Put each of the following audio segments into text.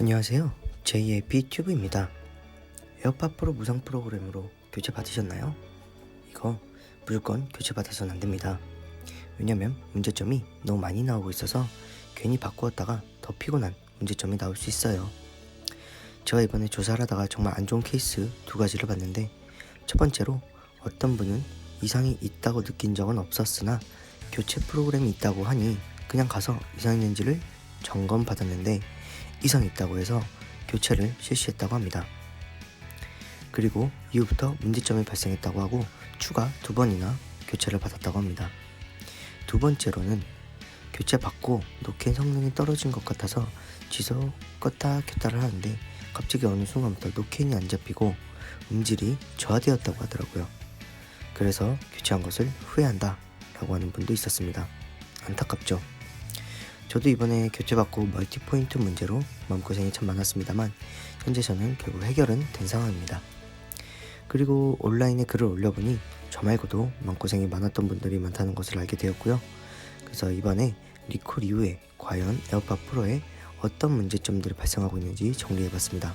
안녕하세요. JAP 튜브입니다. 에어팟 프로 무상 프로그램으로 교체 받으셨나요? 이거 무조건 교체 받아서는 안됩니다. 왜냐면 문제점이 너무 많이 나오고 있어서 괜히 바꾸었다가 더 피곤한 문제점이 나올 수 있어요. 제가 이번에 조사를 하다가 정말 안 좋은 케이스 두 가지를 봤는데, 첫 번째로 어떤 분은 이상이 있다고 느낀 적은 없었으나 교체 프로그램이 있다고 하니 그냥 가서 이상 있는지를 점검 받았는데 이상이 있다고 해서 교체를 실시했다고 합니다. 그리고 이후부터 문제점이 발생했다고 하고 추가 2번이나 교체를 받았다고 합니다. 두 번째로는 교체 받고 노캔 성능이 떨어진 것 같아서 지속 껐다 켰다를 하는데 갑자기 어느 순간부터 노캔이 안 잡히고 음질이 저하되었다고 하더라고요. 그래서 교체한 것을 후회한다 라고 하는 분도 있었습니다. 안타깝죠. 저도 이번에 교체받고 멀티포인트 문제로 마음고생이 참 많았습니다만 현재 저는 결국 해결은 된 상황입니다. 그리고 온라인에 글을 올려보니 저 말고도 마음고생이 많았던 분들이 많다는 것을 알게 되었고요. 그래서 이번에 리콜 이후에 과연 에어팟 프로에 어떤 문제점들이 발생하고 있는지 정리해봤습니다.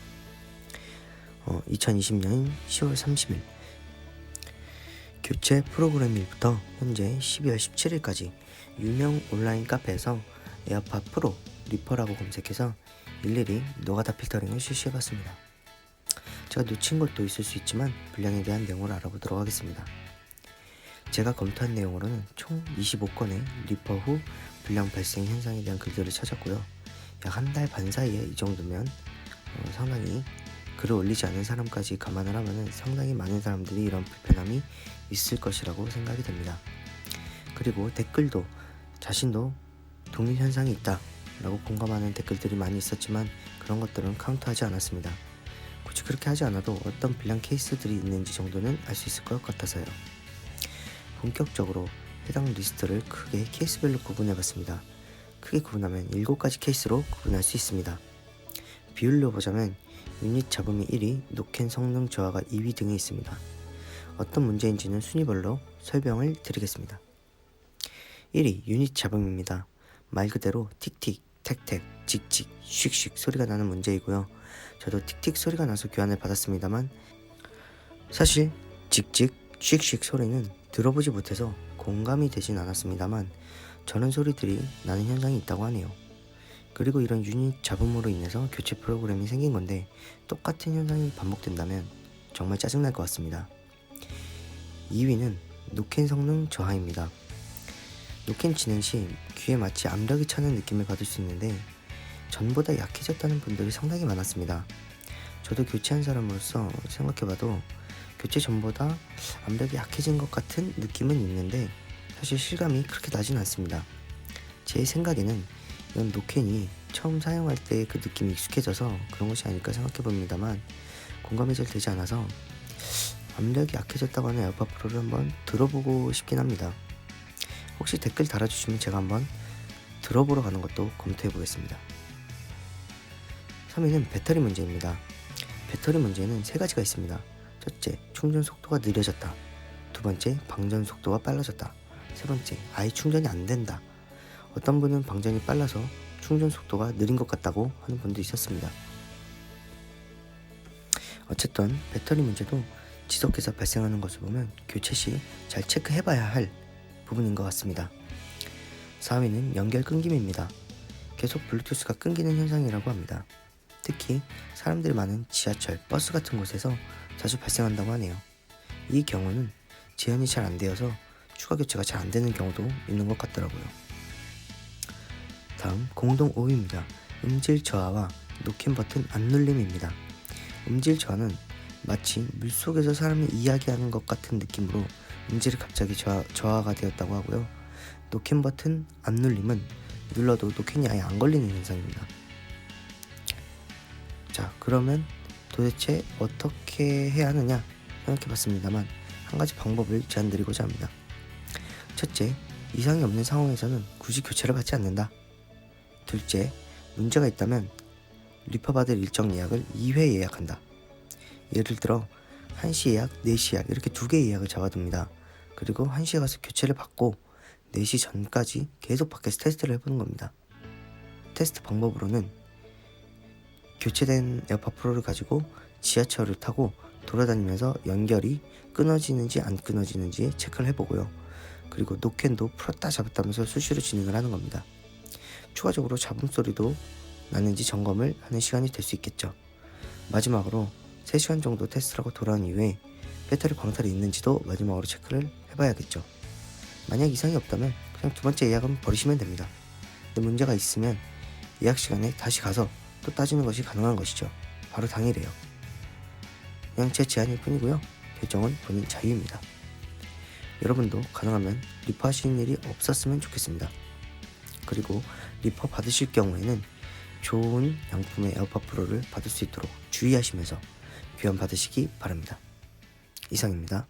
2020년 10월 30일 교체 프로그램일부터 현재 12월 17일까지 유명 온라인 카페에서 에어팟 프로 리퍼라고 검색해서 일일이 노가다 필터링을 실시해봤습니다. 제가 놓친 것도 있을 수 있지만 불량에 대한 내용을 알아보도록 하겠습니다. 제가 검토한 내용으로는 총 25건의 리퍼 후 불량 발생 현상에 대한 글들을 찾았고요. 약 한 달 반 사이에 이 정도면 상당히 글을 올리지 않은 사람까지 감안을 하면 상당히 많은 사람들이 이런 불편함이 있을 것이라고 생각이 됩니다. 그리고 댓글도 자신도 동일 현상이 있다 라고 공감하는 댓글들이 많이 있었지만 그런 것들은 카운트하지 않았습니다. 굳이 그렇게 하지 않아도 어떤 불량 케이스들이 있는지 정도는 알 수 있을 것 같아서요. 본격적으로 해당 리스트를 크게 케이스별로 구분해봤습니다. 크게 구분하면 7가지 케이스로 구분할 수 있습니다. 비율로 보자면 유닛 잡음이 1위, 노캔 성능 저하가 2위 등에 있습니다. 어떤 문제인지는 순위별로 설명을 드리겠습니다. 1위 유닛 잡음입니다. 말 그대로 틱틱, 택택, 직직, 슉슉 소리가 나는 문제이고요. 저도 틱틱 소리가 나서 교환을 받았습니다만 사실 직직, 슉슉 소리는 들어보지 못해서 공감이 되진 않았습니다만 저런 소리들이 나는 현상이 있다고 하네요. 그리고 이런 유닛 잡음으로 인해서 교체 프로그램이 생긴 건데 똑같은 현상이 반복된다면 정말 짜증날 것 같습니다. 2위는 노캔 성능 저하입니다. 노캔 진행 시 귀에 마치 압력이 차는 느낌을 받을 수 있는데 전보다 약해졌다는 분들이 상당히 많았습니다. 저도 교체한 사람으로서 생각해봐도 교체 전보다 압력이 약해진 것 같은 느낌은 있는데 사실 실감이 그렇게 나진 않습니다. 제 생각에는 이건 노캔이 처음 사용할 때 그 느낌이 익숙해져서 그런 것이 아닐까 생각해봅니다만 공감이 잘 되지 않아서 압력이 약해졌다고 하는 에어팟 프로를 한번 들어보고 싶긴 합니다. 혹시 댓글 달아주시면 제가 한번 들어보러 가는 것도 검토해보겠습니다. 3위는 배터리 문제입니다. 배터리 문제는 3가지가 있습니다. 첫째, 충전 속도가 느려졌다. 두 번째, 방전 속도가 빨라졌다. 세 번째, 아예 충전이 안 된다. 어떤 분은 방전이 빨라서 충전 속도가 느린 것 같다고 하는 분도 있었습니다. 어쨌든 배터리 문제도 지속해서 발생하는 것을 보면 교체 시 잘 체크해봐야 할 부분인 것 같습니다. 4위는 연결 끊김입니다. 계속 블루투스가 끊기는 현상이라고 합니다. 특히 사람들이 많은 지하철, 버스 같은 곳에서 자주 발생한다고 하네요. 이 경우는 재현이 잘 안 되어서 추가 교체가 잘 안 되는 경우도 있는 것 같더라고요. 다음 공동 5위입니다. 음질 저하와 노캔 버튼 안 눌림입니다. 음질 저하는 마치 물속에서 사람이 이야기하는 것 같은 느낌으로 음질이 갑자기 저하가 되었다고 하고요. 노캔 버튼 안 눌림은 눌러도 노캔이 아예 안 걸리는 현상입니다. 자, 그러면 도대체 어떻게 해야 하느냐 생각해봤습니다만 한 가지 방법을 제안드리고자 합니다. 첫째, 이상이 없는 상황에서는 굳이 교체를 받지 않는다. 둘째, 문제가 있다면 리퍼 받을 일정 예약을 2회 예약한다. 예를 들어 1시 예약, 4시 예약 이렇게 2개 예약을 잡아둡니다. 그리고 1시에 가서 교체를 받고 4시 전까지 계속 밖에서 테스트를 해보는 겁니다. 테스트 방법으로는 교체된 에어팟 프로를 가지고 지하철을 타고 돌아다니면서 연결이 끊어지는지 안 끊어지는지 체크를 해보고요. 그리고 노캔도 풀었다 잡았다면서 수시로 진행을 하는 겁니다. 추가적으로 잡음 소리도 나는지 점검을 하는 시간이 될 수 있겠죠. 마지막으로 3시간 정도 테스트를 하고 돌아온 이후에 배터리 광탈이 있는지도 마지막으로 체크를 해봐야겠죠. 만약 이상이 없다면 그냥 두 번째 예약은 버리시면 됩니다. 근데 문제가 있으면 예약 시간에 다시 가서 또 따지는 것이 가능한 것이죠. 바로 당일이에요. 그냥 제 제안일 뿐이고요. 결정은 본인 자유입니다. 여러분도 가능하면 리퍼 하시는 일이 없었으면 좋겠습니다. 그리고 리퍼 받으실 경우에는 좋은 양품의 에어팟 프로를 받을 수 있도록 주의하시면서 교환 받으시기 바랍니다. 이상입니다.